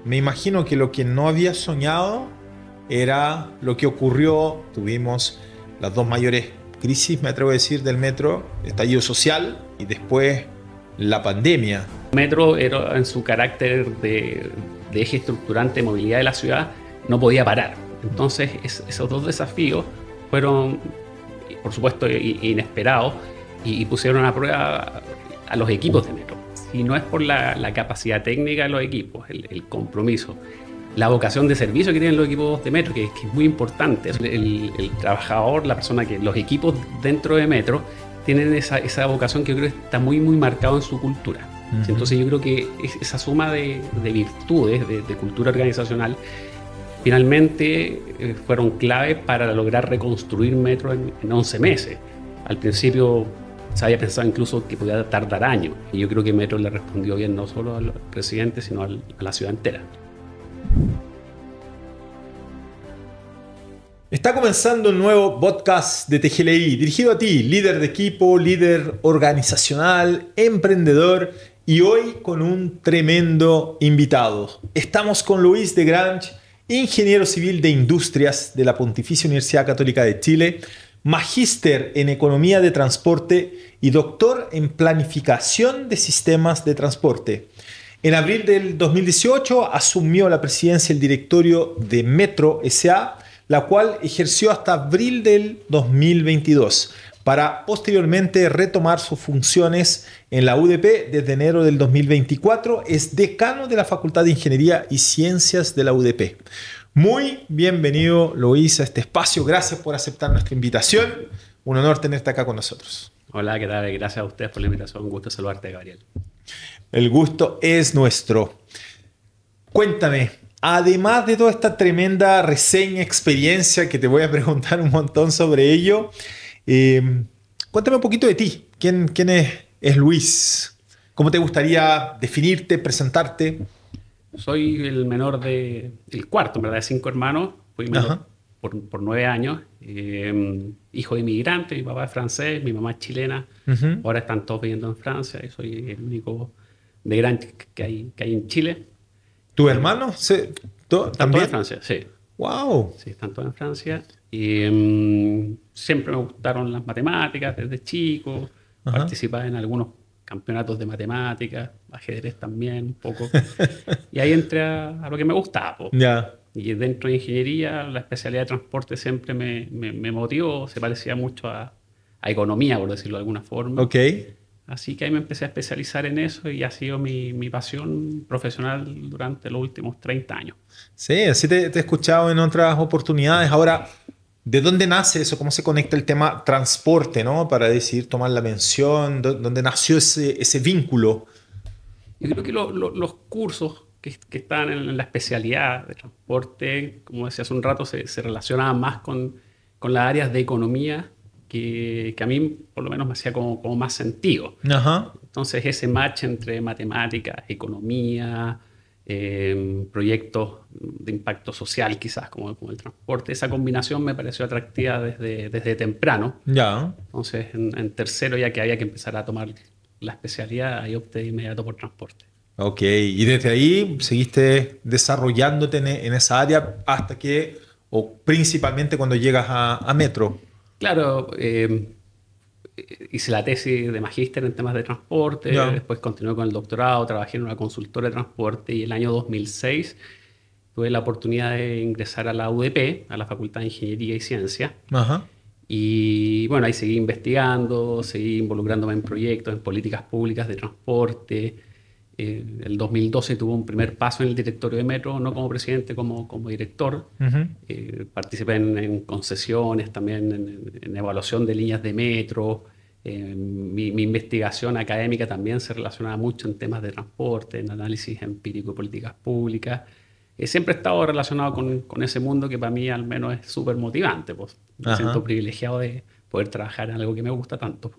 me imagino que lo que no había soñado era lo que ocurrió. Tuvimos las dos mayores crisis, me atrevo a decir, del metro: estallido social y después la pandemia. Metro era, en su carácter de eje estructurante de movilidad de la ciudad, no podía parar. Entonces esos dos desafíos fueron, por supuesto, inesperados y pusieron a prueba a los equipos de Metro. Si no es por la capacidad técnica de los equipos, el compromiso, la vocación de servicio que tienen los equipos de Metro, que es muy importante. El trabajador, la persona los equipos dentro de Metro tienen esa vocación que yo creo que está muy marcado en su cultura. Uh-huh. Entonces yo creo que esa suma de virtudes, de cultura organizacional, finalmente fueron clave para lograr reconstruir Metro en 11 meses. Al principio se había pensado incluso que podía tardar años, y yo creo que Metro le respondió bien no solo al presidente, sino a la ciudad entera. Está comenzando un nuevo podcast de TGLI, dirigido a ti, líder de equipo, líder organizacional, emprendedor, y hoy con un tremendo invitado. Estamos con Luis de Grange, ingeniero civil de industrias de la Pontificia Universidad Católica de Chile, magíster en economía de transporte y doctor en planificación de sistemas de transporte. En abril del 2018 asumió la presidencia del directorio de Metro S.A., la cual ejerció hasta abril del 2022, para posteriormente retomar sus funciones en la UDP desde enero del 2024. Es decano de la Facultad de Ingeniería y Ciencias de la UDP. Muy bienvenido, Luis, a este espacio. Gracias por aceptar nuestra invitación. Un honor tenerte acá con nosotros. Hola, ¿qué tal? Gracias a ustedes por la invitación. Un gusto saludarte, Gabriel. El gusto es nuestro. Cuéntame, además de toda esta tremenda reseña, experiencia, que te voy a preguntar un montón sobre ello, cuéntame un poquito de ti. ¿Quién es Luis? ¿Cómo te gustaría definirte, presentarte? Soy el menor el cuarto, en verdad, de 5 hermanos. Fui menor por 9 años. Hijo de inmigrante, mi papá es francés, mi mamá es chilena. Uh-huh. Ahora están todos viviendo en Francia y soy el único de Grange que hay en Chile. ¿Tus hermanos? Están todos en Francia, sí. ¡Wow! Sí, están todos en Francia. Y siempre me gustaron las matemáticas desde chico. Uh-huh. Participaba en algunos campeonatos de matemáticas, ajedrez también un poco. Y ahí entré a lo que me gustaba. Yeah. Y dentro de ingeniería, la especialidad de transporte siempre me motivó. Se parecía mucho a economía, por decirlo de alguna forma. Okay. Así que ahí me empecé a especializar en eso y ha sido mi pasión profesional durante los últimos 30 años. Sí, así te he escuchado en otras oportunidades. Ahora, ¿de dónde nace eso? ¿Cómo se conecta el tema transporte, ¿no? Para decidir tomar la mención. ¿Dónde nació ese vínculo? Yo creo que los cursos que están en la especialidad de transporte, como decía hace un rato, se relacionaban más con las áreas de economía que a mí por lo menos me hacía como más sentido. Ajá. Entonces ese match entre matemáticas, economía, proyectos de impacto social quizás como el transporte, esa combinación me pareció atractiva desde temprano. Ya. Entonces en tercero, ya que había que empezar a tomar la especialidad, ahí opté de inmediato por transporte. Ok, y desde ahí seguiste desarrollándote en esa área hasta que, o principalmente cuando llegas a Metro. Claro, hice la tesis de magíster en temas de transporte, después continué con el doctorado, trabajé en una consultora de transporte y el año 2006 tuve la oportunidad de ingresar a la UDP, a la Facultad de Ingeniería y Ciencia. Ajá. Y bueno, ahí seguí investigando, seguí involucrándome en proyectos, en políticas públicas de transporte. El 2012 tuve un primer paso en el directorio de Metro, no como presidente, como director. Uh-huh. Participé en concesiones, también en evaluación de líneas de metro. Mi investigación académica también se relacionaba mucho en temas de transporte, en análisis empírico de políticas públicas. Siempre he estado relacionado con ese mundo que para mí al menos es súper motivante. Pues. Me siento privilegiado de poder trabajar en algo que me gusta tanto.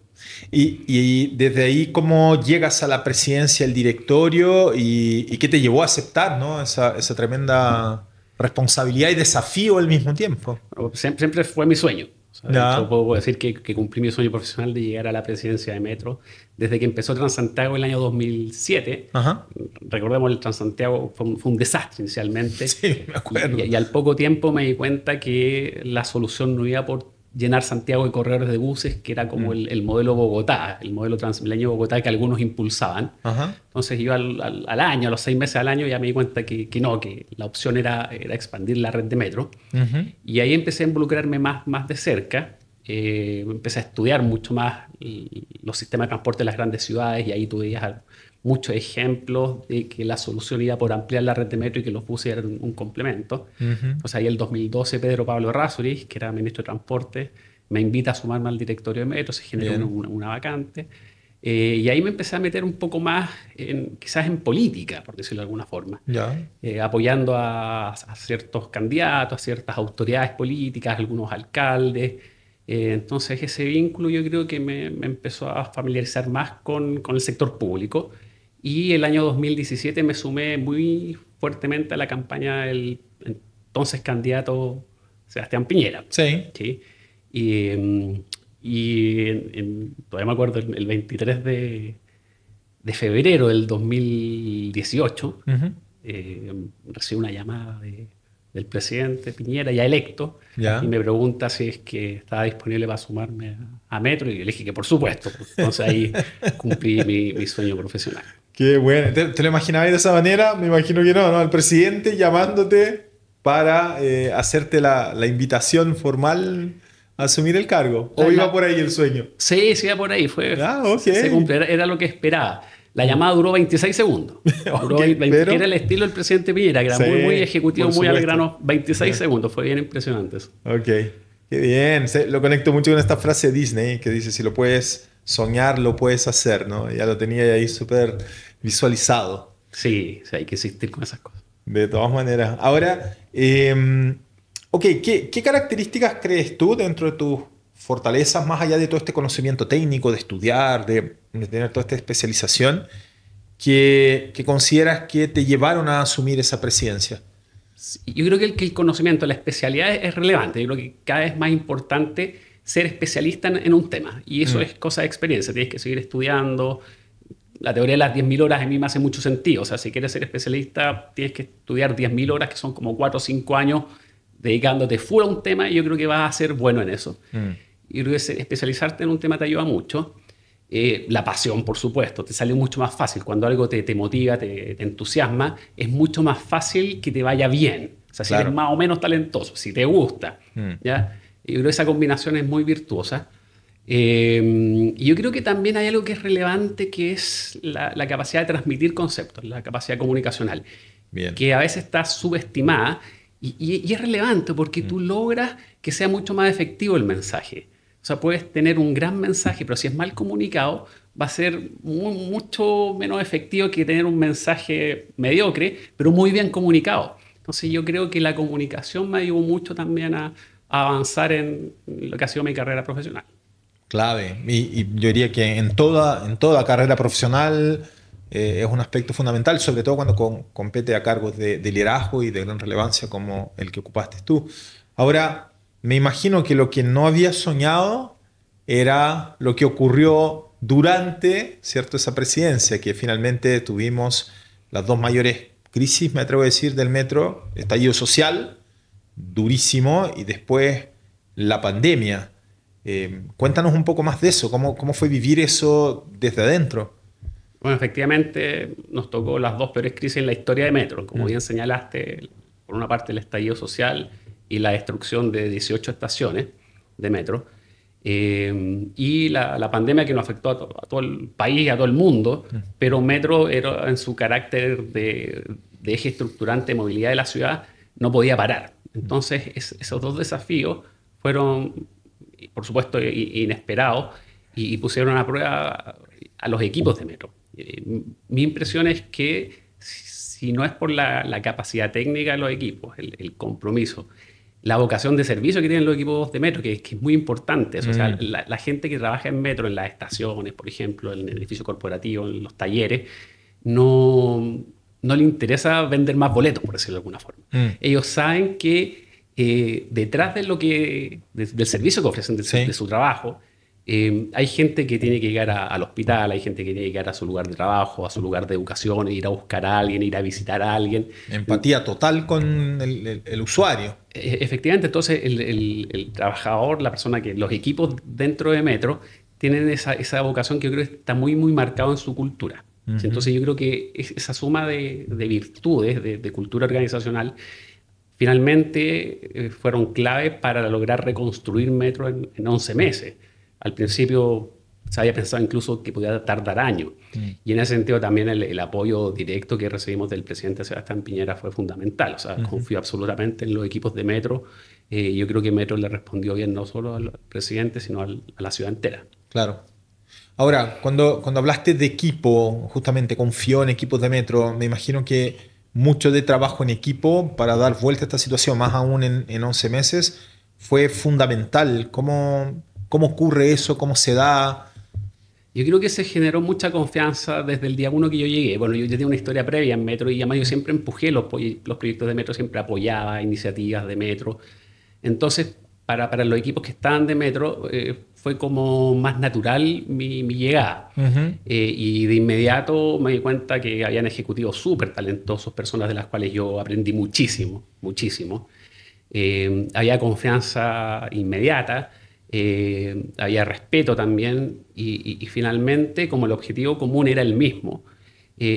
Y desde ahí, ¿cómo llegas a la presidencia del directorio y qué te llevó a aceptar, ¿no? esa tremenda responsabilidad y desafío al mismo tiempo? Siempre fue mi sueño. O sea, de hecho, puedo decir que cumplí mi sueño profesional de llegar a la presidencia de Metro desde que empezó Transantiago en el año 2007. Ajá. Recordemos, el Transantiago fue un desastre inicialmente. Sí, me acuerdo. Y al poco tiempo me di cuenta que la solución no iba por llenar Santiago de corredores de buses, que era como el modelo Bogotá, el modelo transmilenio Bogotá que algunos impulsaban. Ajá. Entonces yo al año, a los 6 meses al año, ya me di cuenta que la opción era expandir la red de metro. Y ahí empecé a involucrarme más de cerca. Empecé a estudiar mucho más los sistemas de transporte de las grandes ciudades, y ahí tú veías muchos ejemplos de que la solución iba por ampliar la red de metro y que los buses eran un complemento. Entonces ahí en el 2012 Pedro Pablo Errázuriz, que era ministro de Transporte, me invita a sumarme al directorio de metro, se generó una vacante. Y ahí me empecé a meter un poco más, quizás en política, por decirlo de alguna forma. Apoyando a ciertos candidatos, a ciertas autoridades políticas, algunos alcaldes. Entonces ese vínculo yo creo que me empezó a familiarizar más con el sector público, y el año 2017 me sumé muy fuertemente a la campaña del entonces candidato Sebastián Piñera. Sí. ¿Sí? Todavía me acuerdo, el 23 de febrero del 2018 recibí una llamada del presidente Piñera, ya electo, y me pregunta si es que estaba disponible para sumarme a Metro, y yo le dije que por supuesto. Entonces ahí cumplí mi sueño profesional. Qué bueno. ¿Te lo imaginabas de esa manera? Me imagino que no, ¿no? El presidente llamándote para hacerte la invitación formal a asumir el cargo. ¿O iba por ahí el sueño? Sí, iba por ahí. Se cumplió, era lo que esperaba. La llamada duró 26 segundos. Era el estilo del presidente Piñera, que era muy ejecutivo, muy al grano. 26 segundos, fue bien impresionante eso. Ok, qué bien. Lo conecto mucho con esta frase de Disney que dice: si lo puedes soñar, lo puedes hacer, ¿no? Ya lo tenía ahí súper visualizado. Sí, hay que insistir con esas cosas. De todas maneras. Ahora, ¿qué características crees tú dentro de tus fortalezas, más allá de todo este conocimiento técnico, de estudiar, de tener toda esta especialización, que consideras que te llevaron a asumir esa presidencia? Yo creo que el conocimiento, la especialidad es relevante. Yo creo que cada vez es más importante ser especialista en un tema, y eso es cosa de experiencia. Tienes que seguir estudiando. La teoría de las 10.000 horas a mí me hace mucho sentido. O sea, si quieres ser especialista, tienes que estudiar 10.000 horas, que son como 4 o 5 años dedicándote full a un tema, y yo creo que vas a ser bueno en eso. Y creo que especializarte en un tema te ayuda mucho. La pasión, por supuesto, te sale mucho más fácil. Cuando algo te motiva, te entusiasma, es mucho más fácil que te vaya bien. O sea, si eres más o menos talentoso, si te gusta. ¿Ya? Y yo creo que esa combinación es muy virtuosa. Y yo creo que también hay algo que es relevante, que es la capacidad de transmitir conceptos, la capacidad comunicacional, que a veces está subestimada, y es relevante porque tú logras que sea mucho más efectivo el mensaje. O sea, puedes tener un gran mensaje, pero si es mal comunicado, va a ser mucho menos efectivo que tener un mensaje mediocre, pero muy bien comunicado. Entonces yo creo que la comunicación me ayudó mucho también a avanzar en lo que ha sido mi carrera profesional. Clave. Y yo diría que en toda carrera profesional es un aspecto fundamental, sobre todo cuando compete a cargos de liderazgo y de gran relevancia como el que ocupaste tú. Ahora, me imagino que lo que no había soñado era lo que ocurrió durante, ¿cierto?, esa presidencia, que finalmente tuvimos las dos mayores crisis, me atrevo a decir, del metro: estallido social, durísimo, y después la pandemia. Cuéntanos un poco más de eso. ¿Cómo fue vivir eso desde adentro? Bueno, efectivamente nos tocó las dos peores crisis en la historia de Metro. Como bien señalaste, por una parte el estallido social y la destrucción de 18 estaciones de Metro, y la pandemia, que nos afectó a todo el país, a todo el mundo, pero Metro, era, en su carácter de eje estructurante de movilidad de la ciudad, no podía parar. Entonces esos dos desafíos fueron, por supuesto, inesperados, y pusieron a prueba a los equipos de Metro. Mi impresión es que, si no es por la capacidad técnica de los equipos, el compromiso, la vocación de servicio que tienen los equipos de Metro, que es muy importante. O sea, la gente que trabaja en Metro, en las estaciones, por ejemplo, en el edificio corporativo, en los talleres, no le interesa vender más boletos, por decirlo de alguna forma. Ellos saben que detrás de del servicio que ofrecen, de su trabajo, hay gente que tiene que llegar al hospital, hay gente que tiene que llegar a su lugar de trabajo, a su lugar de educación, ir a buscar a alguien, ir a visitar a alguien. Empatía total con el usuario. Efectivamente, entonces el trabajador, la persona los equipos dentro de Metro tienen esa vocación que yo creo que está muy, muy marcado en su cultura. Uh-huh. Entonces yo creo que esa suma de virtudes, de cultura organizacional, finalmente fueron clave para lograr reconstruir Metro en 11 meses. Al principio se había pensado incluso que podía tardar años. Y en ese sentido también el apoyo directo que recibimos del presidente Sebastián Piñera fue fundamental. O sea, confío absolutamente en los equipos de Metro. Yo creo que Metro le respondió bien no solo al presidente, sino a la ciudad entera. Claro. Ahora, cuando hablaste de equipo, justamente confió en equipos de Metro, me imagino que mucho de trabajo en equipo para dar vuelta a esta situación, más aún en 11 meses, fue fundamental. ¿Cómo ocurre eso? ¿Cómo se da? Yo creo que se generó mucha confianza desde el día 1 que yo llegué. Bueno, yo ya tenía una historia previa en Metro y además yo siempre empujé los proyectos de Metro, siempre apoyaba iniciativas de Metro. Entonces, para los equipos que estaban de Metro, fue como más natural mi llegada. Uh-huh. Y de inmediato me di cuenta que habían ejecutivos súper talentosos, personas de las cuales yo aprendí muchísimo, muchísimo. Había confianza inmediata. Había respeto también y finalmente como el objetivo común era el mismo,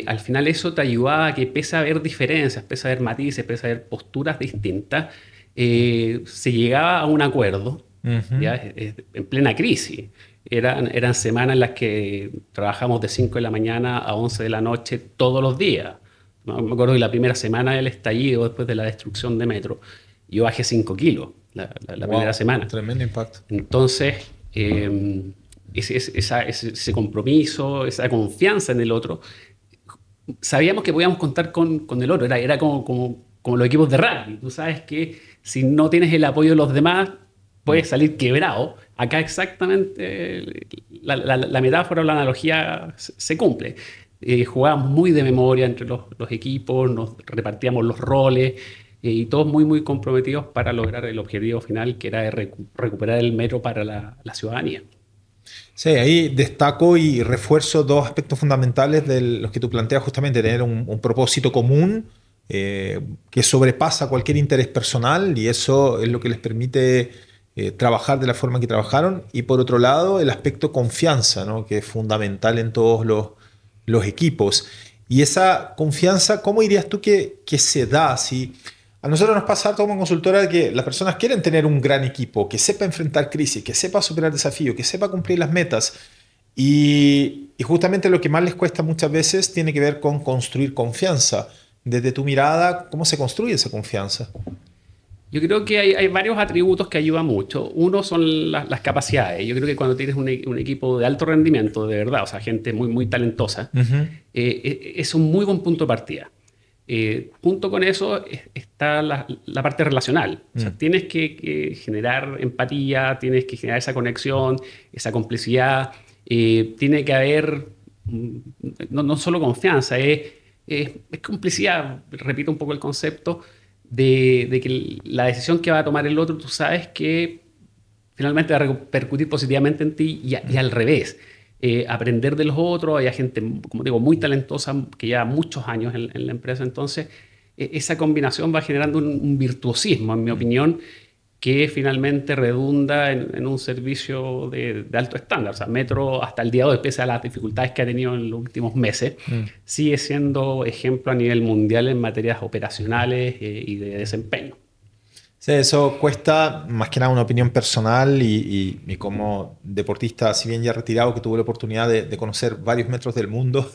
al final eso te ayudaba a que pese a haber diferencias, pese a haber matices, pese a haber posturas distintas, se llegaba a un acuerdo. Uh-huh. ¿Ya? En plena crisis. Eran semanas en las que trabajamos de 5 de la mañana a 11 de la noche todos los días. Me acuerdo que la primera semana del estallido, después de la destrucción de Metro, yo bajé 5 kilos. La primera semana. Tremendo impacto. Entonces, ese compromiso, esa confianza en el otro, sabíamos que podíamos contar con el otro. Era como los equipos de rugby. Tú sabes que si no tienes el apoyo de los demás, puedes salir quebrado. Acá exactamente la metáfora o la analogía se cumple. Jugábamos muy de memoria entre los equipos, nos repartíamos los roles, y todos muy, muy comprometidos para lograr el objetivo final, que era de recuperar el Metro para la ciudadanía. Sí, ahí destaco y refuerzo dos aspectos fundamentales de los que tú planteas, justamente tener un propósito común que sobrepasa cualquier interés personal, y eso es lo que les permite trabajar de la forma que trabajaron. Y por otro lado, el aspecto confianza, ¿no? Que es fundamental en todos los equipos. Y esa confianza, ¿cómo dirías tú que se da? Si a nosotros nos pasa como consultora que las personas quieren tener un gran equipo, que sepa enfrentar crisis, que sepa superar desafíos, que sepa cumplir las metas. Y justamente lo que más les cuesta muchas veces tiene que ver con construir confianza. Desde tu mirada, ¿cómo se construye esa confianza? Yo creo que hay varios atributos que ayudan mucho. Uno son las capacidades. Yo creo que cuando tienes un equipo de alto rendimiento, de verdad, o sea, gente muy, muy talentosa, uh-huh, es un muy buen punto de partida. Junto con eso está la parte relacional. O sea, tienes que generar empatía, tienes que generar esa conexión, esa complicidad. Tiene que haber no solo confianza, es complicidad. Repito un poco el concepto de que la decisión que va a tomar el otro, tú sabes que finalmente va a repercutir positivamente en ti y al revés. Aprender de los otros, hay gente, como digo, muy talentosa que lleva muchos años en la empresa, entonces esa combinación va generando un virtuosismo, en mi opinión, que finalmente redunda en un servicio de alto estándar. O sea, Metro hasta el día de hoy, pese a las dificultades que ha tenido en los últimos meses, sigue siendo ejemplo a nivel mundial en materias operacionales y de desempeño. Sí, eso cuesta más que nada una opinión personal y como deportista, si bien ya retirado, que tuve la oportunidad de conocer varios metros del mundo,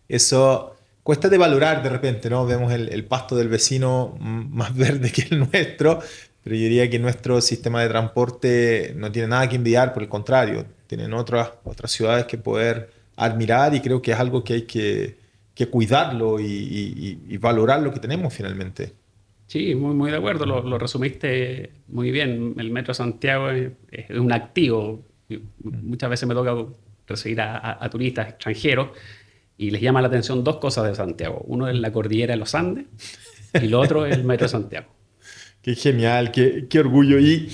eso cuesta de valorar de repente, ¿no? Vemos el pasto del vecino más verde que el nuestro, pero yo diría que nuestro sistema de transporte no tiene nada que envidiar, por el contrario, tienen otras ciudades que poder admirar, y creo que es algo que hay que cuidarlo y valorar lo que tenemos finalmente. Sí, muy, muy de acuerdo, lo resumiste muy bien. El Metro de Santiago es un activo. Muchas veces me toca recibir a turistas extranjeros y les llama la atención dos cosas de Santiago. Uno es la cordillera de los Andes y lo otro es el Metro de Santiago. Qué genial, qué orgullo. Y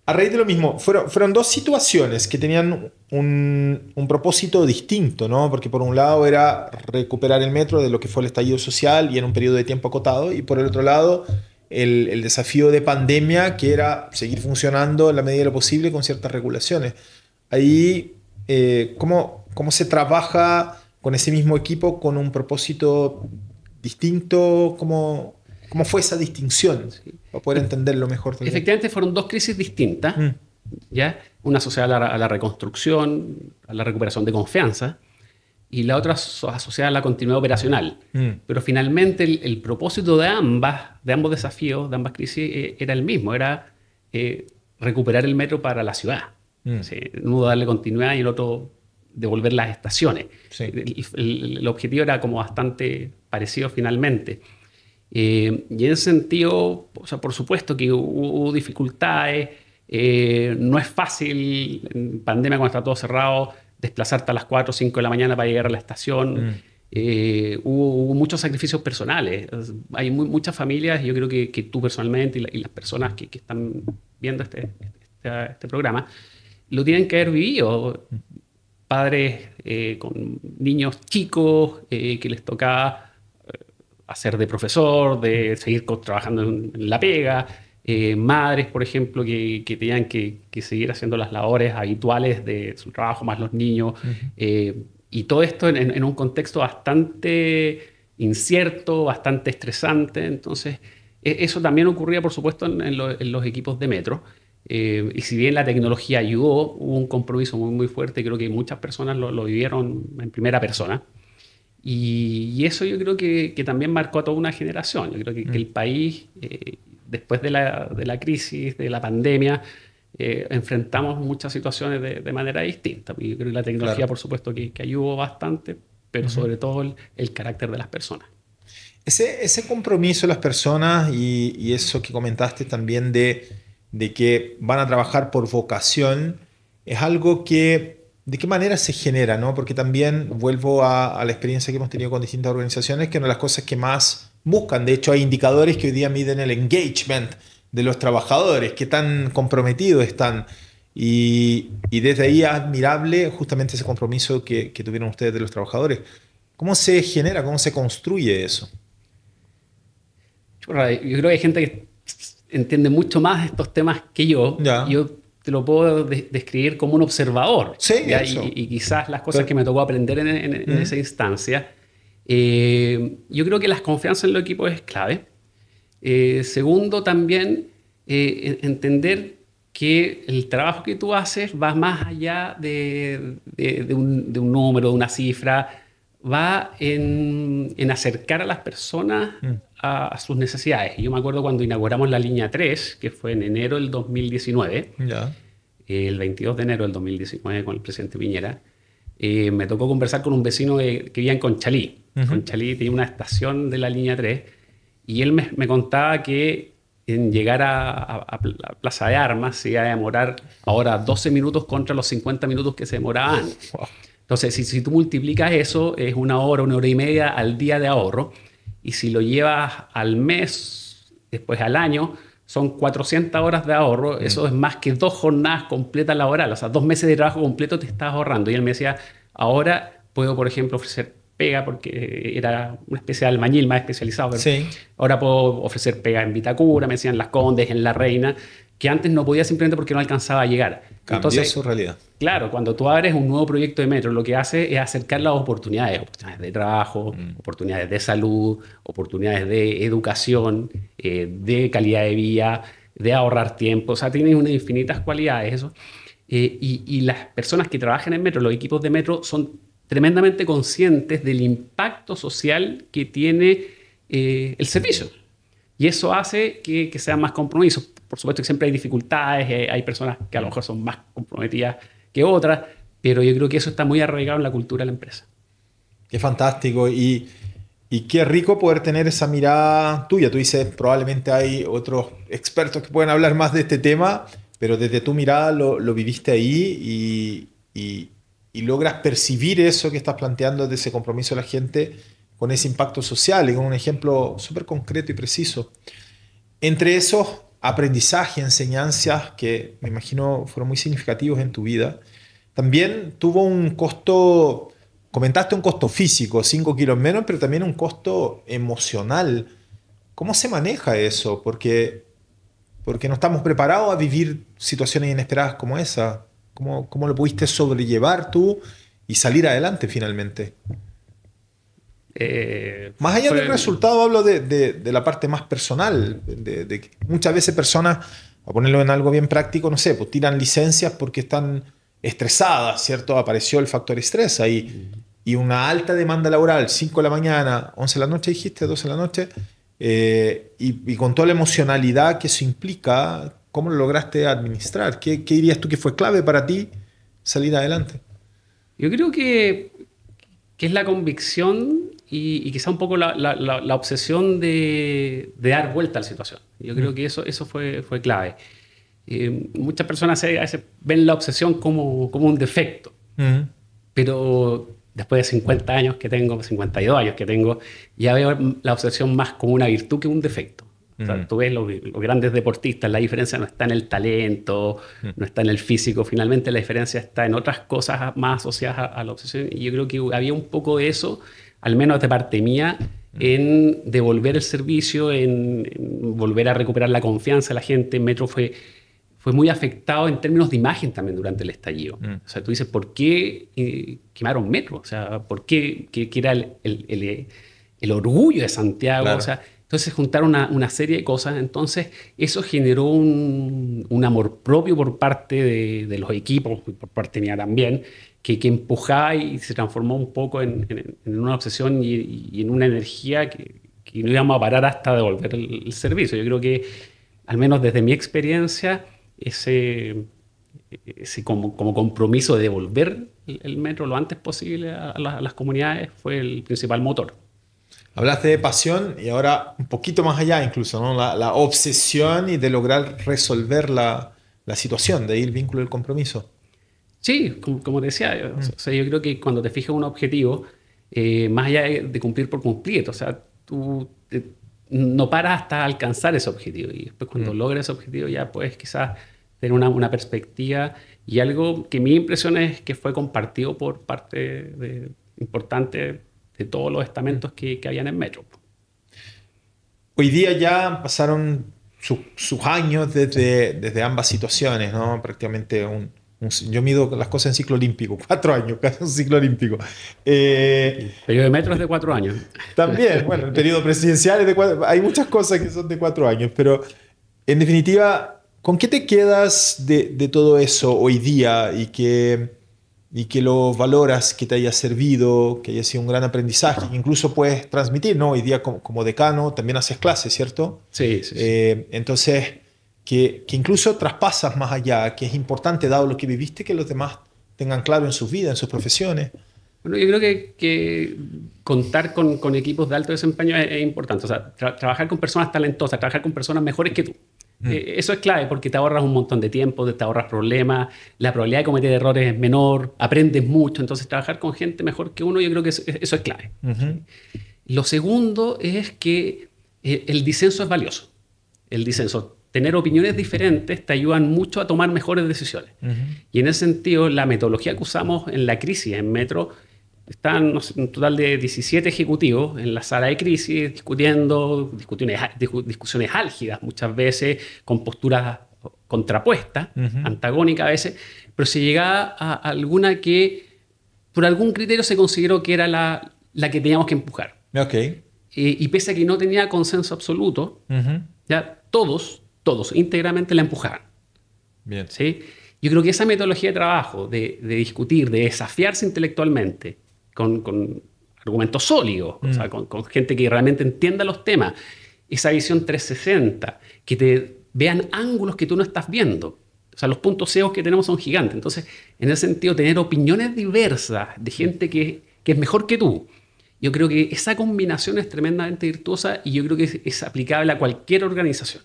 a raíz de lo mismo, fueron dos situaciones que tenían un propósito distinto, ¿no? Porque por un lado era recuperar el metro de lo que fue el estallido social y en un periodo de tiempo acotado, y por el otro lado el desafío de pandemia, que era seguir funcionando en la medida de lo posible con ciertas regulaciones. Ahí, ¿cómo se trabaja con ese mismo equipo con un propósito distinto? ¿Cómo fue esa distinción? Sí. Para poder entenderlo mejor también. Efectivamente fueron dos crisis distintas, ¿ya? Una asociada a la reconstrucción, a la recuperación de confianza, y la otra asociada a la continuidad operacional. Pero finalmente el propósito de ambos desafíos, de ambas crisis, era el mismo, era recuperar el metro para la ciudad. Sí, uno darle continuidad y el otro devolver las estaciones. Sí. El objetivo era como bastante parecido finalmente. Y en ese sentido, o sea, por supuesto que hubo dificultades, no es fácil en pandemia cuando está todo cerrado desplazarte a las 4 o 5 de la mañana para llegar a la estación. Hubo muchos sacrificios personales. Hay muchas familias, yo creo que tú personalmente y las personas que están viendo este programa, lo tienen que haber vivido. Padres con niños chicos que les tocaba hacer de profesor, de seguir trabajando en la pega, madres, por ejemplo, que tenían que seguir haciendo las labores habituales de su trabajo, más los niños, y todo esto en un contexto bastante incierto, bastante estresante. Entonces, eso también ocurría, por supuesto, en los equipos de metro. Y si bien la tecnología ayudó, hubo un compromiso muy fuerte, creo que muchas personas lo vivieron en primera persona. Y eso yo creo que también marcó a toda una generación. Yo creo que el país, después de la crisis, de la pandemia, enfrentamos muchas situaciones de manera distinta. Yo creo que la tecnología, claro, por supuesto, que ayudó bastante, pero sobre todo el carácter de las personas. Ese compromiso de las personas y eso que comentaste también de que van a trabajar por vocación, es algo que... ¿De qué manera se genera, no? Porque también vuelvo a la experiencia que hemos tenido con distintas organizaciones, que una de las cosas que más buscan, de hecho hay indicadores que hoy día miden el engagement de los trabajadores, qué tan comprometidos están. Y desde ahí es admirable justamente ese compromiso que tuvieron ustedes de los trabajadores. ¿Cómo se genera, cómo se construye eso? Yo creo que hay gente que entiende mucho más estos temas que yo. Ya. Yo te lo puedo describir como un observador. Sí, y quizás las cosas que me tocó aprender en esa instancia. Yo creo que la confianza en los equipos es clave. Segundo, también entender que el trabajo que tú haces va más allá de un número, de una cifra, va en acercar a las personas a sus necesidades. Yo me acuerdo cuando inauguramos la línea 3, que fue en enero del 2019, el 22 de enero del 2019 con el presidente Piñera, me tocó conversar con un vecino que vivía en Conchalí. Conchalí tenía una estación de la línea 3 y él me contaba que en llegar a Plaza de Armas se iba a demorar ahora 12 minutos contra los 50 minutos que se demoraban. Wow. Entonces, si tú multiplicas eso, es una hora y media al día de ahorro. Y si lo llevas al mes, después al año, son 400 horas de ahorro. Eso es más que 2 jornadas completas laborales. O sea, 2 meses de trabajo completo te estás ahorrando. Y él me decía, ahora puedo, por ejemplo, ofrecer pega, porque era una especie de albañil más especializado. Pero sí. Ahora puedo ofrecer pega en Vitacura, me decían Las Condes, en La Reina, que antes no podía simplemente porque no alcanzaba a llegar. Cambió su realidad. Claro, cuando tú abres un nuevo proyecto de metro, lo que hace es acercar las oportunidades de trabajo, oportunidades de salud, oportunidades de educación, de calidad de vida, de ahorrar tiempo. O sea, tiene unas infinitas cualidades eso. Y las personas que trabajan en metro, los equipos de metro, son tremendamente conscientes del impacto social que tiene el servicio. Y eso hace que sean más compromisos. Por supuesto que siempre hay dificultades, hay personas que a lo mejor son más comprometidas que otras, pero yo creo que eso está muy arraigado en la cultura de la empresa. Qué fantástico y qué rico poder tener esa mirada tuya. Tú dices, probablemente hay otros expertos que pueden hablar más de este tema, pero desde tu mirada lo viviste ahí y logras percibir eso que estás planteando de ese compromiso de la gente con ese impacto social y con un ejemplo súper concreto y preciso. Entre esos aprendizaje, enseñanzas que me imagino fueron muy significativos en tu vida. También tuvo un costo, comentaste un costo físico, 5 kilos menos, pero también un costo emocional. ¿Cómo se maneja eso? Porque no estamos preparados a vivir situaciones inesperadas como esa. ¿Cómo lo pudiste sobrellevar tú y salir adelante finalmente? Más allá del resultado, hablo de la parte más personal. De que muchas veces personas, a ponerlo en algo bien práctico, no sé, pues tiran licencias porque están estresadas, ¿cierto? Apareció el factor estrés ahí. Y una alta demanda laboral, 5 de la mañana, 11 de la noche dijiste, 12 de la noche, y con toda la emocionalidad que eso implica, ¿cómo lo lograste administrar? ¿Qué dirías tú que fue clave para ti salir adelante? Yo creo que es la convicción y quizá un poco la obsesión de dar vuelta a la situación. Yo creo que eso fue clave. Muchas personas a veces ven la obsesión como un defecto, pero después de 50 años que tengo, 52 años que tengo, ya veo la obsesión más como una virtud que un defecto. O sea, tú ves los grandes deportistas, la diferencia no está en el talento, no está en el físico, finalmente la diferencia está en otras cosas más asociadas a la obsesión. Y yo creo que había un poco de eso, al menos de parte mía, en devolver el servicio, en volver a recuperar la confianza de la gente. Metro fue muy afectado en términos de imagen también durante el estallido. O sea, tú dices, ¿por qué quemaron Metro? O sea, ¿por qué? Que era el orgullo de Santiago. Claro. O sea, entonces juntaron una serie de cosas. Entonces eso generó un amor propio por parte de los equipos, por parte mía también, que empujaba y se transformó un poco en una obsesión y en una energía que no íbamos a parar hasta devolver el servicio. Yo creo que, al menos desde mi experiencia, ese como compromiso de devolver el metro lo antes posible a las comunidades fue el principal motor. Hablaste de pasión y ahora un poquito más allá incluso, ¿no? La obsesión y de lograr resolver la situación, de ahí el vínculo del compromiso. Sí, como te decía, o sea, yo creo que cuando te fijas un objetivo, más allá de cumplir por cumplir, o sea, tú no paras hasta alcanzar ese objetivo y después cuando logres ese objetivo ya puedes quizás tener una perspectiva y algo que mi impresión es que fue compartido por parte importante de todos los estamentos que habían en Metro. Hoy día ya pasaron sus años desde ambas situaciones, ¿no? Prácticamente yo mido las cosas en ciclo olímpico, 4 años, casi un ciclo olímpico. El periodo de Metro es de 4 años. También, bueno, el periodo presidencial es de 4, hay muchas cosas que son de 4 años, pero en definitiva, ¿con qué te quedas de todo eso hoy día y que lo valoras, que te haya servido, que haya sido un gran aprendizaje, que incluso puedes transmitir, ¿no? Hoy día como decano también haces clases, ¿cierto? Sí. Entonces, que incluso traspasas más allá, que es importante, dado lo que viviste, que los demás tengan claro en sus vidas, en sus profesiones. Bueno, yo creo que contar con equipos de alto desempeño es importante. O sea, trabajar con personas talentosas, trabajar con personas mejores que tú. Eso es clave porque te ahorras un montón de tiempo, te ahorras problemas, la probabilidad de cometer errores es menor, aprendes mucho. Entonces, trabajar con gente mejor que uno, yo creo que eso es clave. Lo segundo es que el disenso es valioso. El disenso. Tener opiniones diferentes te ayudan mucho a tomar mejores decisiones. Y en ese sentido, la metodología que usamos en la crisis en Metro, están un total de 17 ejecutivos en la sala de crisis discutiendo discusiones álgidas, muchas veces con posturas contrapuestas, antagónicas a veces, pero se llegaba a alguna que por algún criterio se consideró que era la que teníamos que empujar. Okay. Y pese a que no tenía consenso absoluto, ya todos íntegramente la empujaban. Bien. ¿Sí? Yo creo que esa metodología de trabajo, de discutir, de desafiarse intelectualmente con argumentos sólidos, o sea, con gente que realmente entienda los temas, esa visión 360, que te vean ángulos que tú no estás viendo. O sea, los puntos ciegos que tenemos son gigantes. Entonces, en ese sentido, tener opiniones diversas de gente que es mejor que tú, yo creo que esa combinación es tremendamente virtuosa y yo creo que es aplicable a cualquier organización.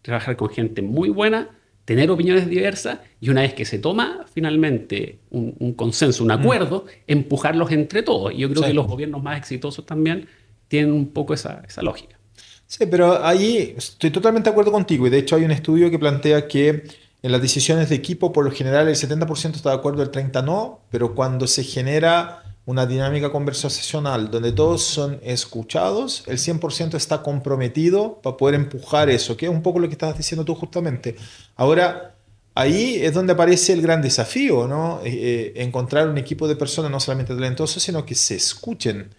Trabajar con gente muy buena, tener opiniones diversas y una vez que se toma finalmente un consenso, un acuerdo, empujarlos entre todos. Y yo creo que los gobiernos más exitosos también tienen un poco esa lógica. Sí, pero ahí estoy totalmente de acuerdo contigo y de hecho hay un estudio que plantea que en las decisiones de equipo por lo general el 70% está de acuerdo, el 30% no, pero cuando se genera una dinámica conversacional donde todos son escuchados, el 100% está comprometido para poder empujar eso, que es un poco lo que estabas diciendo tú justamente. Ahora, ahí es donde aparece el gran desafío, ¿no? Encontrar un equipo de personas no solamente talentosos, sino que se escuchen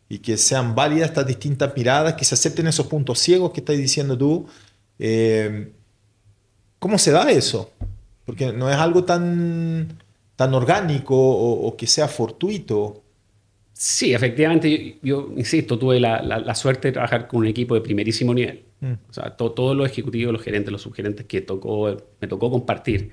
y que sean válidas estas distintas miradas, que se acepten esos puntos ciegos que estás diciendo tú. Eh, ¿Cómo se da eso? Porque no es algo tan orgánico o que sea fortuito. Sí, efectivamente, yo insisto, tuve la suerte de trabajar con un equipo de primerísimo nivel. Mm, O sea, todos los ejecutivos, los gerentes, los subgerentes me tocó compartir.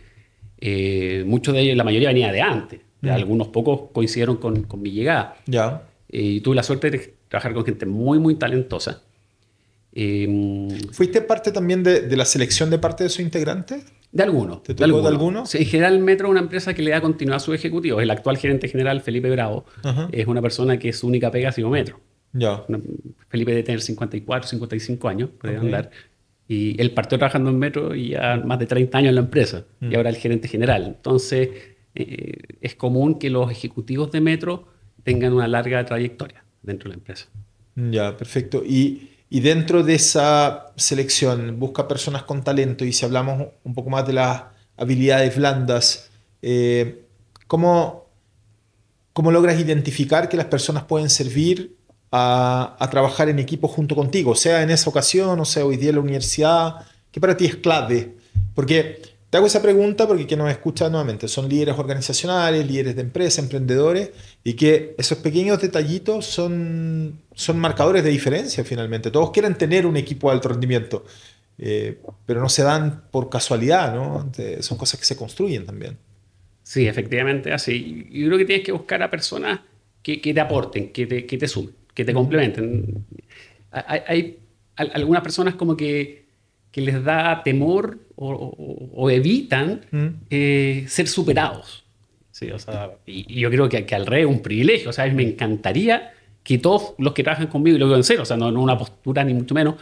Muchos de ellos, la mayoría venía de antes. Ya mm, algunos pocos coincidieron con mi llegada. ya. Y tuve la suerte de trabajar con gente muy, muy talentosa. Eh, ¿Fuiste parte también de la selección de parte de sus integrantes? de algunos, ¿Te de tocó de algunos. alguno? Sí, en general, Metro es una empresa que le da continuidad a sus ejecutivos. El actual gerente general, Felipe Bravo, Ajá. es una persona que su única pega ha sido Metro. Ya. Una- Felipe debe tener 54, 55 años, puede Ok. andar. Y él partió trabajando en Metro y ya más de 30 años en la empresa. Y Mm. ahora es el gerente general. Entonces, es común que los ejecutivos de Metro tengan una larga trayectoria dentro de la empresa. Ya, perfecto. Y dentro de esa selección, busca personas con talento y si hablamos un poco más de las habilidades blandas, ¿cómo, cómo logras identificar que las personas pueden servir a trabajar en equipo junto contigo? Sea en esa ocasión, o sea hoy día en la universidad, ¿qué para ti es clave? Porque te hago esa pregunta porque quien nos escucha nuevamente son líderes organizacionales, líderes de empresa, emprendedores, y que esos pequeños detallitos son marcadores de diferencia finalmente. Todos quieren tener un equipo de alto rendimiento, pero no se dan por casualidad, ¿no? Son cosas que se construyen también. Sí, efectivamente, así. Yo creo que tienes que buscar a personas que te aporten, que te sumen, que te Mm, complementen. Hay algunas personas como que les da temor o evitan mm, ser superados. Sí, o sea, y yo creo que al revés es un privilegio. O sea, a mí me encantaría que todos los que trabajan conmigo, y lo digo en serio, o sea, no una postura ni mucho menos,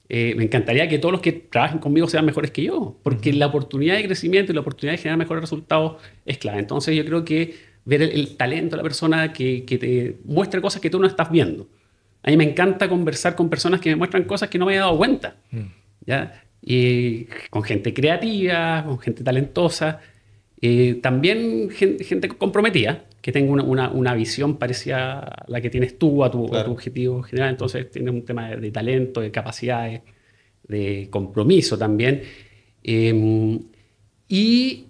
me encantaría que todos los que trabajen conmigo sean mejores que yo, porque ujú. la oportunidad de crecimiento y la oportunidad de generar mejores resultados es clave. Entonces yo creo que ver el talento de la persona que te muestre cosas que tú no estás viendo. A mí me encanta conversar con personas que me muestran cosas que no me había dado cuenta. Mm. ¿Ya? Y con gente creativa, con gente talentosa, también gente comprometida, que tenga una visión parecida a la que tienes tú, a tu Claro. objetivo general. Entonces tienes un tema de talento, de capacidades, de compromiso también. Y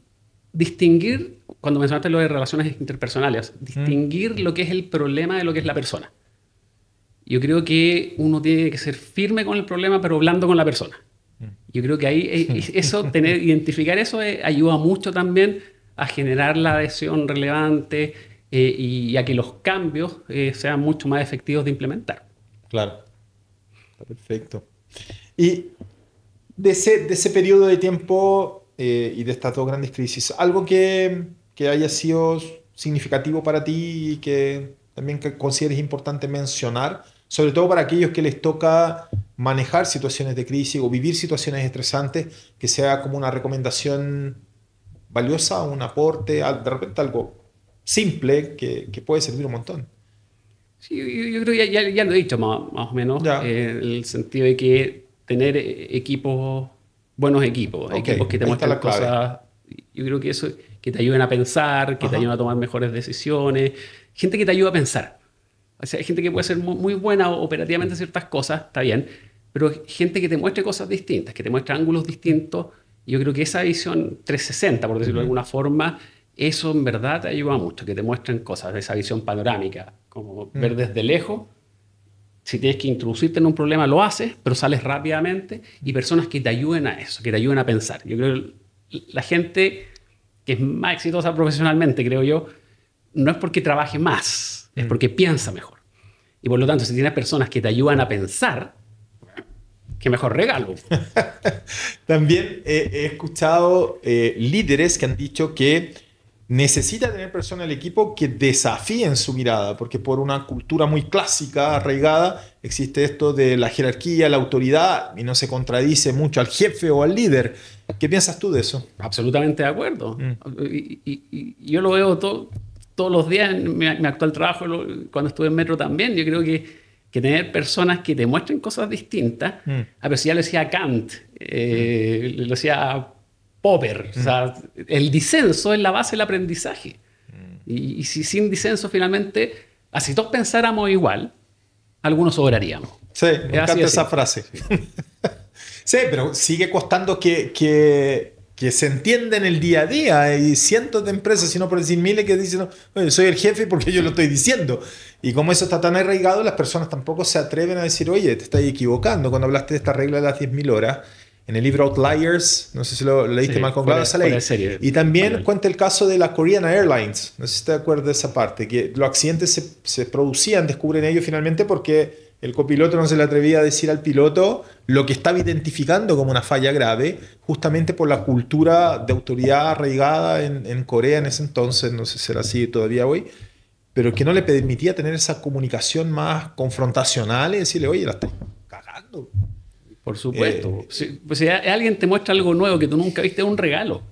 distinguir, cuando mencionaste lo de relaciones interpersonales, Mm, distinguir lo que es el problema de lo que es la persona. Yo creo que uno tiene que ser firme con el problema, pero blando con la persona. Yo creo que ahí eso, identificar eso ayuda mucho también a generar la adhesión relevante y a que los cambios sean mucho más efectivos de implementar. claro. Está perfecto. Y de ese periodo de tiempo y de estas dos grandes crisis, algo que haya sido significativo para ti y que también que consideres importante mencionar, sobre todo para aquellos que les toca manejar situaciones de crisis o vivir situaciones estresantes, que sea como una recomendación valiosa, un aporte, de repente algo simple que puede servir un montón. Sí, yo creo que ya lo he dicho más o menos, Ya, en el sentido de que tener buenos equipos, ok, equipos que te ahí está muestren la clave. cosas, yo creo que eso, que te ayuden a pensar, que te ayuden Ajá. a tomar mejores decisiones, gente que te ayuda a pensar. O sea, hay gente que puede ser muy buena operativamente en ciertas cosas, está bien, pero gente que te muestre cosas distintas, que te muestre ángulos distintos. Yo creo que esa visión 360, por decirlo de Ujú. alguna forma, eso en verdad te ayuda mucho, que te muestren cosas, esa visión panorámica, como ver Mm. desde lejos. Si tienes que introducirte en un problema, lo haces, pero sales rápidamente y personas que te ayuden a eso, que te ayuden a pensar. Yo creo que la gente que es más exitosa profesionalmente, creo yo, no es porque trabaje más, es Mm. porque piensa mejor. Y por lo tanto, si tienes personas que te ayudan a pensar, qué mejor regalo. También he escuchado líderes que han dicho que necesita tener personas en el equipo que desafíen su mirada, porque por una cultura muy clásica, arraigada, existe esto de la jerarquía, la autoridad, y no se contradice mucho al jefe o al líder. ¿Qué piensas tú de eso? Absolutamente de acuerdo. Y yo lo veo todos los días en mi actual trabajo, cuando estuve en Metro también. Yo creo que tener personas que te muestren cosas distintas, a ver si ya lo decía Kant, lo decía Popper, o sea, el disenso es la base del aprendizaje. Y si sin disenso finalmente, así todos pensáramos igual, algunos sobraríamos. Sí, me encanta esa frase. Sí, pero sigue costando que se entienda en el día a día. Hay cientos de empresas, si no por decir miles, que dicen, oye, soy el jefe porque yo lo estoy diciendo. Y como eso está tan arraigado, las personas tampoco se atreven a decir, oye, te estás equivocando. Cuando hablaste de esta regla de las 10.000 horas, en el libro Outliers, no sé si lo leíste, mal con Claudio Saley. Y también cuenta el caso de la Korean Airlines. No sé si te acuerdas de esa parte, que los accidentes se producían, descubren ellos finalmente porque el copiloto no se le atrevía a decir al piloto lo que estaba identificando como una falla grave, justamente por la cultura de autoridad arraigada en Corea en ese entonces, no sé si será así todavía hoy, pero que no le permitía tener esa comunicación más confrontacional y decirle, oye, la estás cagando. Por supuesto. Pues si alguien te muestra algo nuevo que tú nunca viste, es un regalo.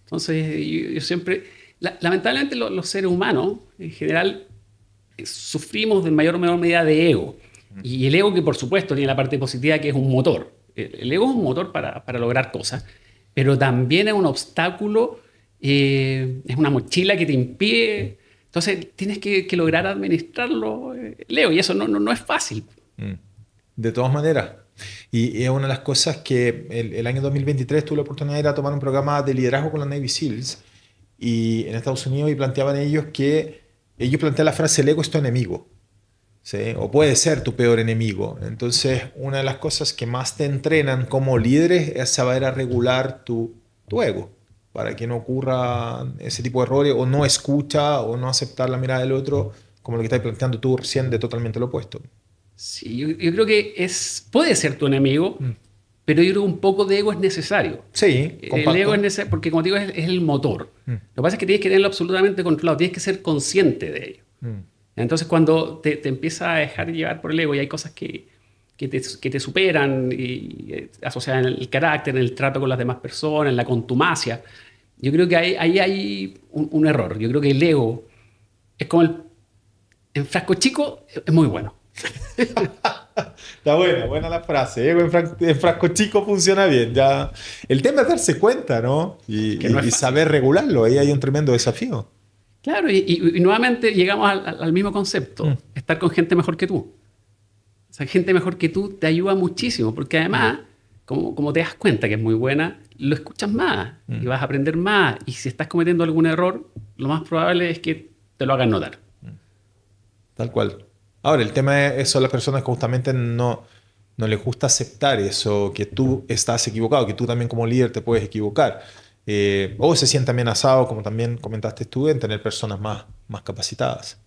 Entonces, yo siempre... lamentablemente los seres humanos, en general, sufrimos de mayor o menor medida de ego. Y el ego, que por supuesto tiene la parte positiva, que es un motor. El ego es un motor para lograr cosas, pero también es un obstáculo, es una mochila que te impide. Entonces tienes que lograr administrarlo, el ego, y eso no es fácil. De todas maneras. Y es una de las cosas que el año 2023 tuve la oportunidad de ir a tomar un programa de liderazgo con los Navy SEALs y en Estados Unidos, y planteaban ellos plantean la frase, el ego es tu enemigo. ¿Sí? O puede ser tu peor enemigo. Entonces, una de las cosas que más te entrenan como líderes es saber a regular tu ego, para que no ocurra ese tipo de errores, o no escucha, o no aceptar la mirada del otro, como lo que estás planteando tú recién, de totalmente lo opuesto. Sí, yo creo que puede ser tu enemigo, pero yo creo que un poco de ego es necesario. Sí, comparto. El ego es necesario, porque como te digo, es el motor. Lo que pasa es que tienes que tenerlo absolutamente controlado, tienes que ser consciente de ello. Entonces, cuando te empieza a dejar llevar por el ego y hay cosas que te superan, y asociadas en el carácter, en el trato con las demás personas, en la contumacia, yo creo que ahí hay un error. Yo creo que el ego es como en frasco chico, es muy bueno. Está buena la frase. En frasco chico funciona bien. Ya. El tema es darse cuenta, ¿no? Y saber regularlo. Ahí hay un tremendo desafío. Claro, y nuevamente llegamos al mismo concepto. Estar con gente mejor que tú. O sea, gente mejor que tú te ayuda muchísimo, porque además, como te das cuenta que es muy buena, lo escuchas más y vas a aprender más. Y si estás cometiendo algún error, lo más probable es que te lo hagan notar. Tal cual. Ahora, el tema son las personas que justamente no les gusta aceptar eso, que tú estás equivocado, que tú también como líder te puedes equivocar. O se sienten amenazados, como también comentaste tú, en tener personas más capacitadas.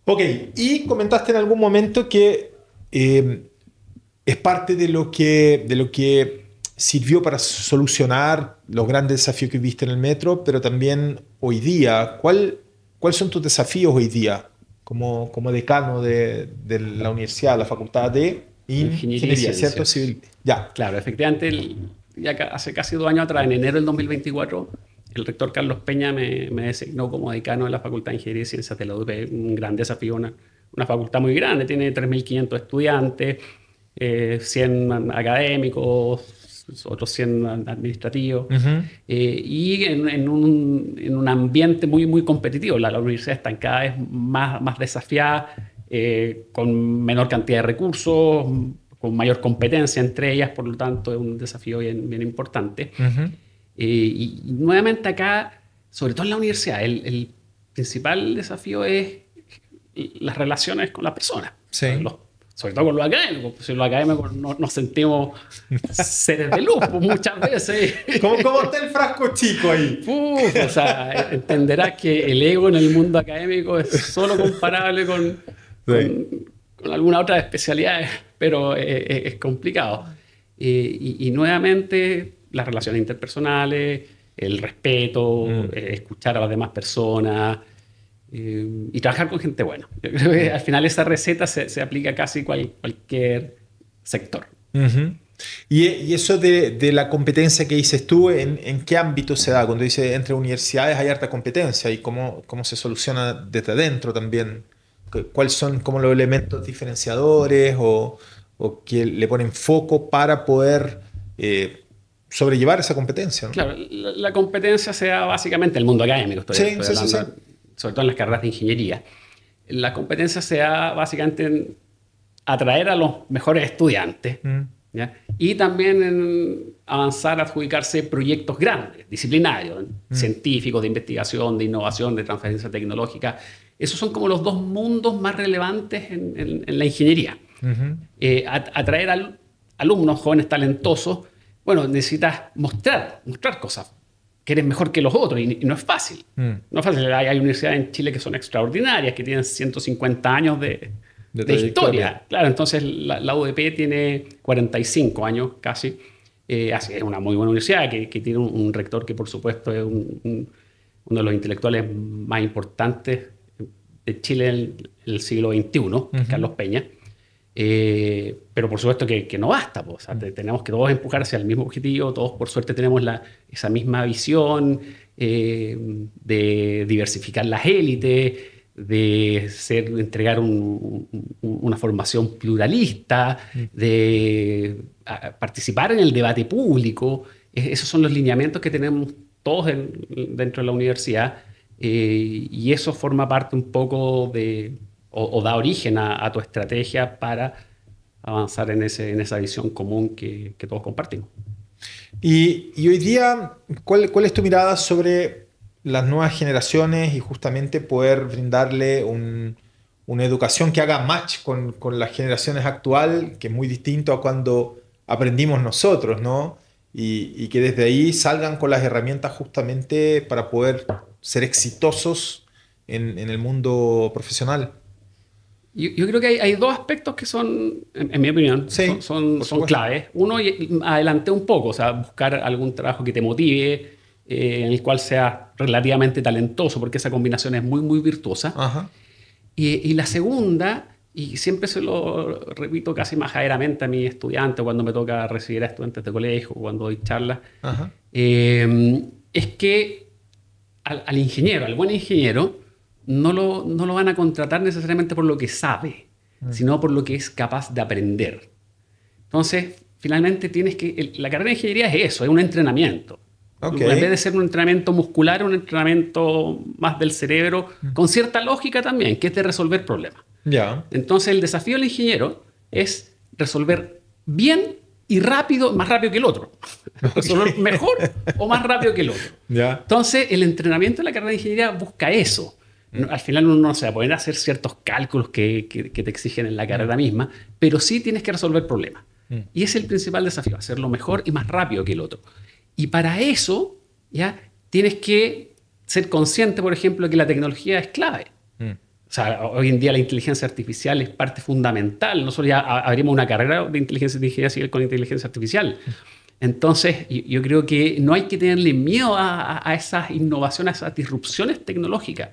Ok, y comentaste en algún momento que es parte de lo que sirvió para solucionar los grandes desafíos que viste en el metro, pero también hoy día. ¿Cuáles son tus desafíos hoy día como decano de la universidad, la facultad de Ingeniería, ¿cierto? Civil. Ya. Claro, efectivamente, ya hace casi 2 años atrás, en enero del 2024, el rector Carlos Peña me designó como decano de la Facultad de Ingeniería y Ciencias de la UP. Un gran desafío, una facultad muy grande, tiene 3.500 estudiantes, 100 académicos, otros 100 administrativos, y en un ambiente muy, muy competitivo. La universidad está cada vez más desafiada, con menor cantidad de recursos, con mayor competencia entre ellas, por lo tanto es un desafío bien importante. Y nuevamente acá, sobre todo en la universidad, el principal desafío es las relaciones con las personas. Sí. Sobre todo con los académicos. Si los académicos nos sentimos seres de luz muchas veces. ¿Cómo está el frasco chico ahí? O sea, entenderás que el ego en el mundo académico es solo comparable con alguna otra especialidad, pero es complicado. Y nuevamente, las relaciones interpersonales, el respeto, escuchar a las demás personas y trabajar con gente buena. Yo creo que al final esa receta se aplica a casi cualquier sector. Uh-huh. Y eso de la competencia que dices tú, ¿en qué ámbito se da? Cuando dices entre universidades hay harta competencia y cómo se soluciona desde adentro también. ¿Cuáles son como los elementos diferenciadores o que le ponen foco para poder sobrellevar esa competencia, ¿no? Claro, la competencia se da básicamente en el mundo académico, estoy hablando, sí. sobre todo en las carreras de ingeniería. La competencia se da básicamente en atraer a los mejores estudiantes, ¿ya? Y también en avanzar a adjudicarse proyectos grandes, disciplinarios, científicos, de investigación, de innovación, de transferencia tecnológica. Esos son como los dos mundos más relevantes en la ingeniería. Atraer alumnos jóvenes talentosos, bueno, necesitas mostrar cosas, que eres mejor que los otros, y no es fácil. No es fácil. Hay universidades en Chile que son extraordinarias, que tienen 150 años de historia. Claro, entonces la UDP tiene 45 años casi. Así es una muy buena universidad que tiene un rector que, por supuesto, es uno de los intelectuales más importantes de Chile en el siglo XXI, Carlos Peña. Pero por supuesto que no basta, pues. O sea, tenemos que todos empujar hacia el mismo objetivo. Todos, por suerte, tenemos esa misma visión de diversificar las élites, de entregar una formación pluralista, de participar en el debate público. Esos son los lineamientos que tenemos todos dentro de la universidad, y eso forma parte un poco o da origen a tu estrategia para avanzar en esa visión común que todos compartimos. Y hoy día, ¿cuál es tu mirada sobre las nuevas generaciones y justamente poder brindarle una educación que haga match con las generaciones actuales, que es muy distinto a cuando aprendimos nosotros, ¿no? Y que desde ahí salgan con las herramientas justamente para poder ser exitosos en el mundo profesional? Yo creo que hay dos aspectos que son, en mi opinión, son claves. Uno, y adelanté un poco, o sea, buscar algún trabajo que te motive, en el cual sea relativamente talentoso, porque esa combinación es muy, muy virtuosa. Ajá. Y la segunda, y siempre se lo repito casi majaderamente a mis estudiantes cuando me toca recibir a estudiantes de colegio, cuando doy charlas, es que al ingeniero, al buen ingeniero, no lo van a contratar necesariamente por lo que sabe, sino por lo que es capaz de aprender. Entonces, finalmente la carrera de ingeniería es eso, es un entrenamiento. Okay. En vez de ser un entrenamiento muscular, un entrenamiento más del cerebro, con cierta lógica también, que es de resolver problemas. Yeah. Entonces, el desafío del ingeniero es resolver bien y rápido, más rápido que el otro. Resolver mejor o más rápido que el otro. Yeah. Entonces, el entrenamiento de la carrera de ingeniería busca eso. Al final uno no se va a poder hacer ciertos cálculos que te exigen en la carrera misma, pero sí tienes que resolver problemas. Y ese es el principal desafío, hacerlo mejor y más rápido que el otro. Y para eso, ya tienes que ser consciente, por ejemplo, de que la tecnología es clave. O sea, hoy en día la inteligencia artificial es parte fundamental. Nosotros ya abrimos una carrera de ingeniería civil con inteligencia artificial. Entonces, yo creo que no hay que tenerle miedo a esas innovaciones, a esas disrupciones tecnológicas.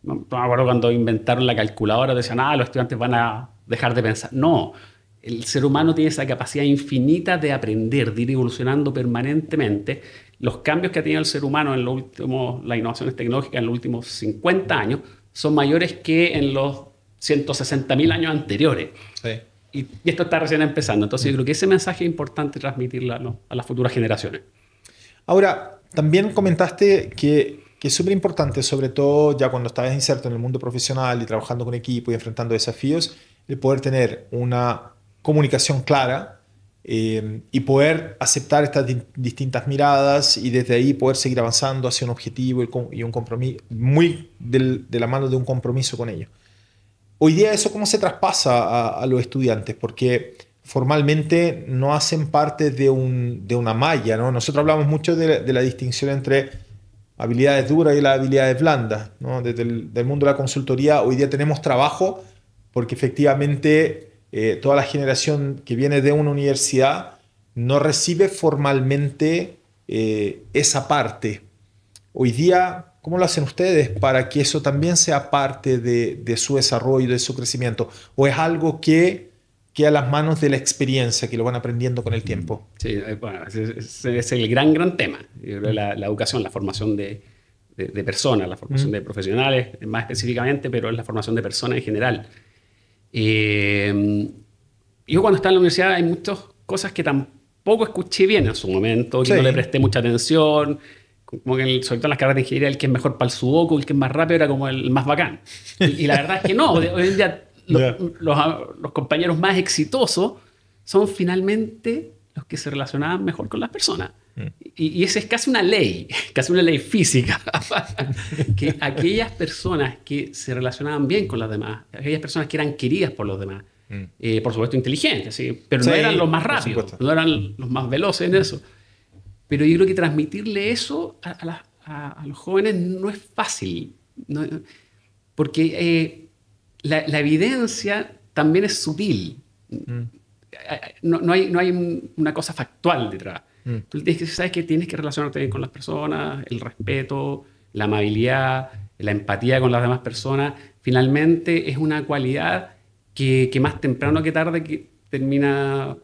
No me acuerdo cuando inventaron la calculadora, decían, los estudiantes van a dejar de pensar. No, el ser humano tiene esa capacidad infinita de aprender, de ir evolucionando permanentemente. Los cambios que ha tenido el ser humano las innovaciones tecnológicas en los últimos 50 años son mayores que en los 160.000 años anteriores. Sí. Y esto está recién empezando. Entonces yo creo que ese mensaje es importante transmitirlo a las futuras generaciones. Ahora, también comentaste que es súper importante, sobre todo ya cuando estás inserto en el mundo profesional y trabajando con equipo y enfrentando desafíos, el poder tener una comunicación clara y poder aceptar estas distintas miradas y desde ahí poder seguir avanzando hacia un objetivo y un compromiso, muy de la mano de un compromiso con ellos. Hoy día eso, ¿cómo se traspasa a los estudiantes? Porque formalmente no hacen parte de una malla, ¿no? Nosotros hablamos mucho de la distinción entre habilidades duras y las habilidades blandas, ¿no? Desde el mundo de la consultoría hoy día tenemos trabajo porque efectivamente toda la generación que viene de una universidad no recibe formalmente esa parte Hoy día, ¿cómo lo hacen ustedes para que eso también sea parte de su desarrollo, de su crecimiento? ¿O es algo que queda a las manos de la experiencia, que lo van aprendiendo con el tiempo? Sí, bueno, ese es el gran tema. Yo creo la educación, la formación de personas, la formación de profesionales más específicamente, pero es la formación de personas en general. Yo cuando estaba en la universidad hay muchas cosas que tampoco escuché bien en su momento, que no le presté mucha atención, como que sobre todo en las carreras de ingeniería el que es mejor para el sudoku, el que es más rápido era como el más bacán. Y la verdad es que no, hoy en día los compañeros más exitosos son finalmente los que se relacionaban mejor con las personas. Y esa es casi una ley física, que aquellas personas que se relacionaban bien con las demás, aquellas personas que eran queridas por los demás, por supuesto inteligentes, ¿sí? Pero no eran los más rápidos, no eran los más veloces en eso. Pero yo creo que transmitirle eso a los jóvenes no es fácil, ¿no? Porque la evidencia también es sutil. No hay una cosa factual detrás. Tú sabes que tienes que relacionarte bien con las personas, el respeto, la amabilidad, la empatía con las demás personas. Finalmente es una cualidad que más temprano que tarde que termina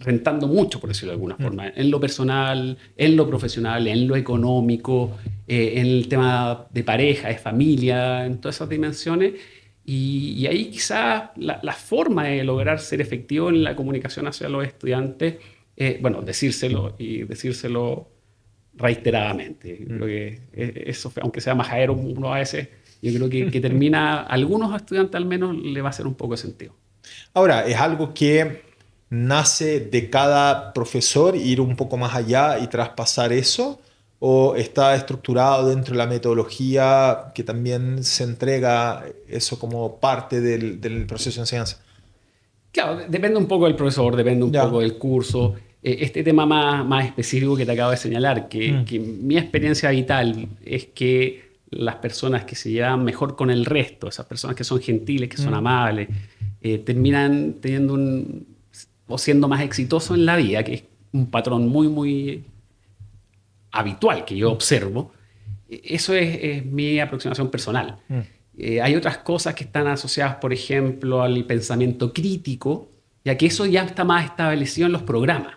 rentando mucho, por decirlo de alguna forma, en lo personal, en lo profesional, en lo económico, en el tema de pareja, de familia, en todas esas dimensiones. Y ahí quizás la forma de lograr ser efectivo en la comunicación hacia los estudiantes, bueno, decírselo y decírselo reiteradamente. Creo que eso, aunque sea majadero uno a veces, yo creo que termina, a algunos estudiantes al menos le va a hacer un poco de sentido. Ahora, es algo que nace de cada profesor, ir un poco más allá y traspasar eso, o está estructurado dentro de la metodología que también se entrega eso como parte del proceso de enseñanza. Claro, depende un poco del profesor, depende un poco del curso. Este tema más específico que te acabo de señalar, que mi experiencia vital es que las personas que se llevan mejor con el resto, esas personas que son gentiles, que son amables, terminan teniendo o siendo más exitosos en la vida, que es un patrón muy habitual que yo observo. Eso es mi aproximación personal. Hay otras cosas que están asociadas, por ejemplo, al pensamiento crítico, ya que eso ya está más establecido en los programas.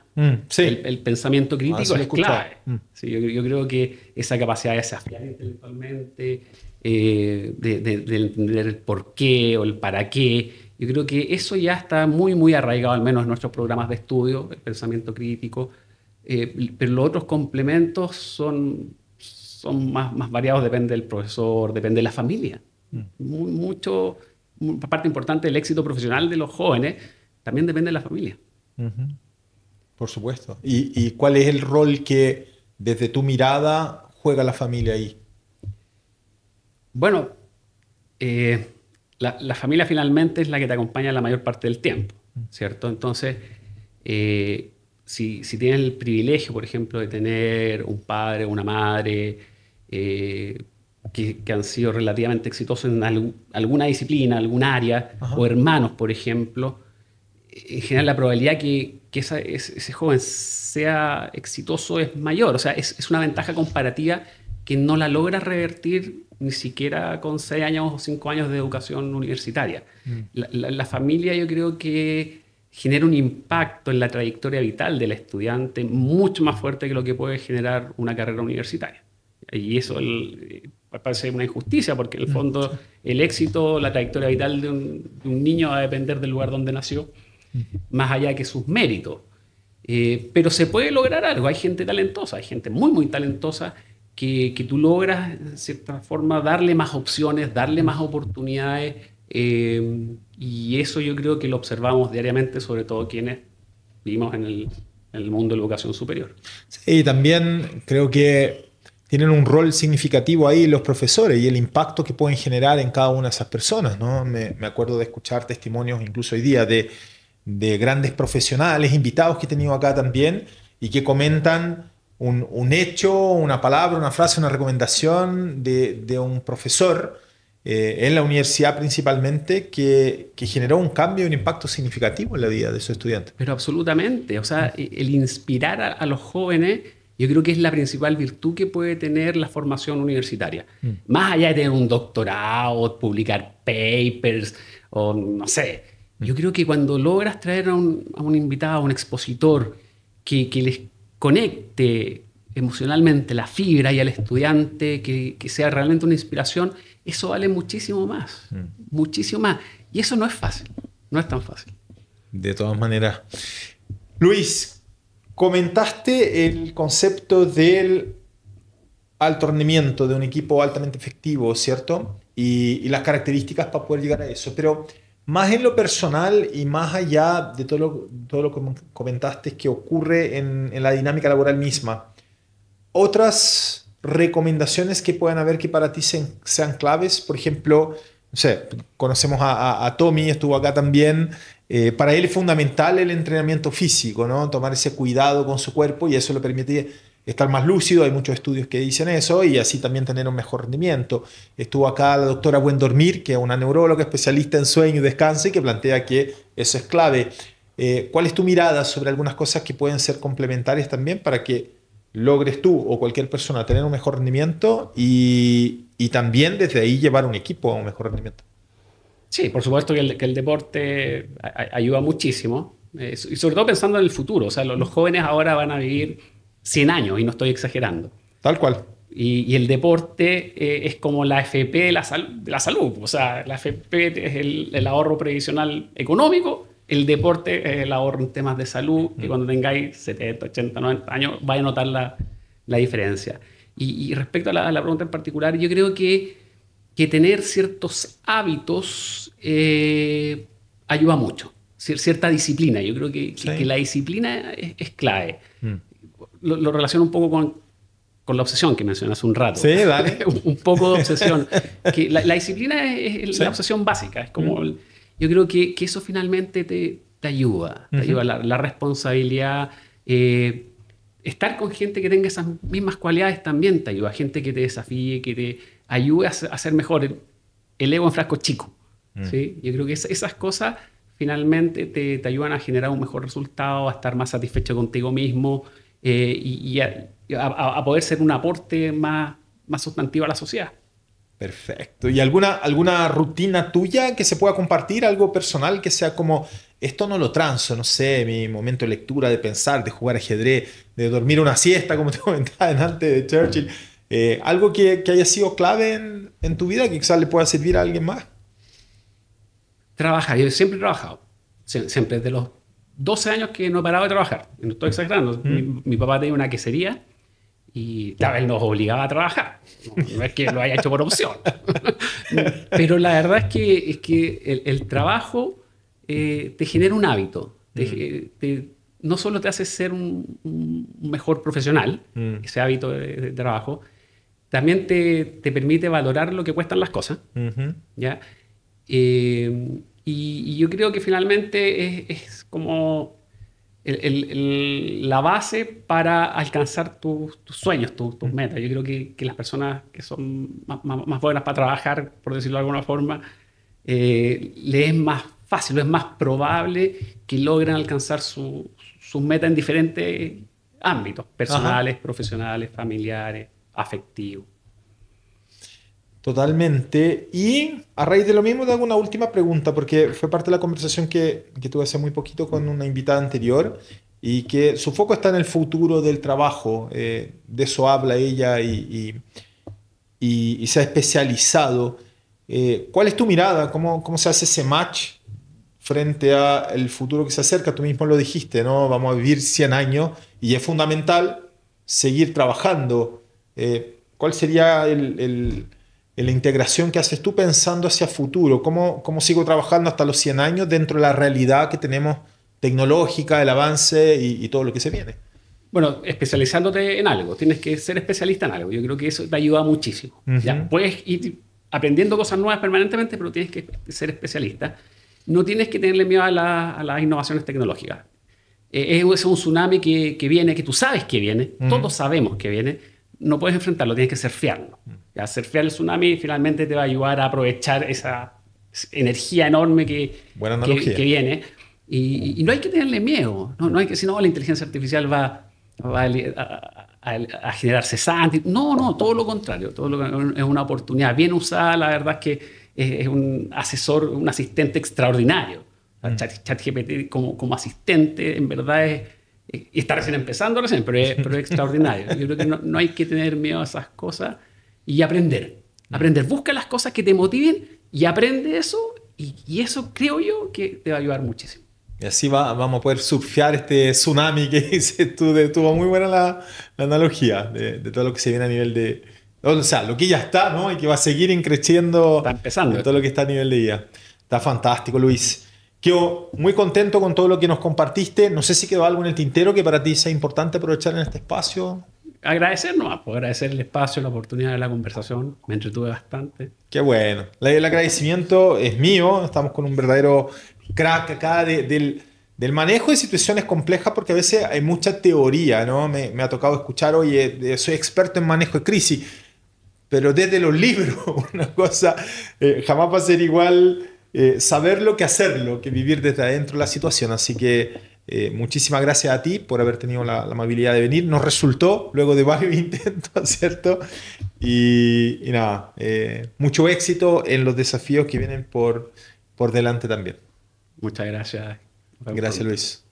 Sí. El pensamiento crítico es clave. Sí, yo creo que esa capacidad de desafiar intelectualmente, de entender el por qué o el para qué, yo creo que eso ya está muy arraigado, al menos en nuestros programas de estudio, el pensamiento crítico. Pero los otros complementos son más variados, depende del profesor, depende de la familia. Mucho, parte importante del éxito profesional de los jóvenes también depende de la familia. Por supuesto. ¿Y cuál es el rol que desde tu mirada juega la familia ahí? Bueno, la familia finalmente es la que te acompaña la mayor parte del tiempo, ¿cierto? Entonces, si tienes el privilegio, por ejemplo, de tener un padre o una madre que han sido relativamente exitosos en alguna disciplina, algún área, o hermanos, por ejemplo, en general la probabilidad que ese joven sea exitoso es mayor. O sea, es una ventaja comparativa que no la logra revertir ni siquiera con 6 años o 5 años de educación universitaria. La familia, yo creo que genera un impacto en la trayectoria vital del estudiante mucho más fuerte que lo que puede generar una carrera universitaria. Y eso parece una injusticia, porque en el fondo el éxito, la trayectoria vital de un niño va a depender del lugar donde nació, más allá que sus méritos. Pero se puede lograr algo. Hay gente talentosa, hay gente muy talentosa que tú logras, de cierta forma, darle más opciones, darle más oportunidades. Y eso yo creo que lo observamos diariamente, sobre todo quienes vivimos en el mundo de la educación superior. Sí, también creo que tienen un rol significativo ahí los profesores y el impacto que pueden generar en cada una de esas personas, ¿no? Me acuerdo de escuchar testimonios incluso hoy día de grandes profesionales, invitados que he tenido acá también, y que comentan un hecho, una palabra, una frase, una recomendación de un profesor en la universidad principalmente que generó un cambio y un impacto significativo en la vida de sus estudiantes. Pero absolutamente. O sea, el inspirar a los jóvenes Yo creo que es la principal virtud que puede tener la formación universitaria. Más allá de tener un doctorado, publicar papers, o no sé. Yo creo que cuando logras traer a un invitado, a un expositor, que les conecte emocionalmente la fibra y al estudiante, que sea realmente una inspiración, eso vale muchísimo más. Muchísimo más. Y eso no es fácil. No es tan fácil. De todas maneras. Luis, comentaste el concepto del alto rendimiento de un equipo altamente efectivo, ¿cierto? Y las características para poder llegar a eso. Pero más en lo personal y más allá de todo lo que comentaste que ocurre en la dinámica laboral misma, otras recomendaciones que puedan haber que para ti sean claves, por ejemplo, no sé, conocemos a Tommy, estuvo acá también. Para él es fundamental el entrenamiento físico, ¿no? Tomar ese cuidado con su cuerpo y eso le permite estar más lúcido. Hay muchos estudios que dicen eso y así también tener un mejor rendimiento. Estuvo acá la doctora Buen Dormir, que es una neuróloga especialista en sueño y descanso y que plantea que eso es clave. ¿Cuál es tu mirada sobre algunas cosas que pueden ser complementarias también para que logres tú o cualquier persona tener un mejor rendimiento y también desde ahí llevar un equipo a un mejor rendimiento? Sí, por supuesto que el deporte ayuda muchísimo, y sobre todo pensando en el futuro. O sea, los jóvenes ahora van a vivir 100 años, y no estoy exagerando. Tal cual. Y el deporte es como la AFP de la salud. O sea, la AFP es el ahorro previsional económico, el deporte es el ahorro en temas de salud, que cuando tengáis 70, 80, 90 años vais a notar la diferencia. Y respecto a la pregunta en particular, yo creo que tener ciertos hábitos ayuda mucho. Cierta disciplina. Yo creo que la disciplina es clave. Lo relaciono un poco con la obsesión que mencioné hace un rato. Sí, dale. Un poco de obsesión. Que la disciplina es la obsesión básica. Es como yo creo que eso finalmente te ayuda. Te ayuda la responsabilidad. Estar con gente que tenga esas mismas cualidades también te ayuda. Gente que te desafíe, que te ayude a ser mejor. El ego en frasco chico. ¿Sí? Yo creo que esas cosas finalmente te ayudan a generar un mejor resultado, a estar más satisfecho contigo mismo y a poder ser un aporte más sustantivo a la sociedad. Perfecto. ¿Y alguna rutina tuya que se pueda compartir? Algo personal que sea como, esto no lo transo, no sé, mi momento de lectura, de pensar, de jugar ajedrez, de dormir una siesta, como te comentaba antes de Churchill. Algo que haya sido clave en tu vida, que quizás le pueda servir a alguien más. Trabajar. Yo siempre he trabajado. Siempre, desde los 12 años que no he parado de trabajar. No estoy exagerando. Mi papá tenía una quesería y él nos obligaba a trabajar. No es que lo haya hecho por opción. Pero la verdad es que el trabajo te genera un hábito. No solo te hace ser un mejor profesional, ese hábito de trabajo, también te permite valorar lo que cuestan las cosas. ¿Ya? Y yo creo que finalmente es como la base para alcanzar tus sueños, tus metas. Yo creo que las personas que son más buenas para trabajar, por decirlo de alguna forma, les es más fácil, es más probable que logren alcanzar sus metas en diferentes ámbitos, personales, profesionales, familiares, afectivos. Totalmente. Y a raíz de lo mismo te hago una última pregunta, porque fue parte de la conversación que tuve hace muy poquito con una invitada anterior y que su foco está en el futuro del trabajo. De eso habla ella y se ha especializado. ¿Cuál es tu mirada? ¿Cómo se hace ese match frente al futuro que se acerca? Tú mismo lo dijiste, ¿no? Vamos a vivir 100 años y es fundamental seguir trabajando. ¿Cuál sería la integración que haces tú pensando hacia futuro? ¿Cómo sigo trabajando hasta los 100 años dentro de la realidad que tenemos tecnológica, el avance y todo lo que se viene? Bueno, especializándote en algo. Tienes que ser especialista en algo. Yo creo que eso te ayuda muchísimo. ¿Ya? Puedes ir aprendiendo cosas nuevas permanentemente, pero tienes que ser especialista. No tienes que tenerle miedo a las innovaciones tecnológicas. Es un tsunami que viene, que tú sabes que viene. Todos sabemos que viene. No puedes enfrentarlo, tienes que surfearlo. Ya, surfear el tsunami finalmente te va a ayudar a aprovechar esa energía enorme que viene. Y no hay que tenerle miedo. No hay que decir, no, la inteligencia artificial va a generar cesantes. No, no, todo lo contrario. Es una oportunidad bien usada. La verdad es que es un asesor, un asistente extraordinario. ChatGPT como asistente, en verdad y está recién empezando, pero es extraordinario. Yo creo que no hay que tener miedo a esas cosas y aprender. Busca las cosas que te motiven y aprende eso. Y eso creo yo que te va a ayudar muchísimo. Y así vamos a poder surfear este tsunami que dices tú. Tuvo muy buena la analogía de todo lo que se viene a nivel de... O sea, lo que ya está, ¿no? Y que va a seguir creciendo. Está empezando. En todo lo que está a nivel de IA. Está fantástico, Luis. Quedo muy contento con todo lo que nos compartiste. No sé si quedó algo en el tintero que para ti sea importante aprovechar en este espacio. Agradecer nomás, pues agradecer el espacio, la oportunidad de la conversación. Me entretuve bastante. Qué bueno. El agradecimiento es mío. Estamos con un verdadero crack acá del manejo de situaciones complejas, porque a veces hay mucha teoría, ¿no? Me ha tocado escuchar, oye, soy experto en manejo de crisis, pero desde los libros, una cosa, jamás va a ser igual saberlo que hacerlo, que vivir desde adentro la situación. Así que muchísimas gracias a ti por haber tenido la amabilidad de venir. Nos resultó luego de varios intentos, ¿cierto? Y nada, mucho éxito en los desafíos que vienen por delante también. Muchas gracias. Gracias, Luis.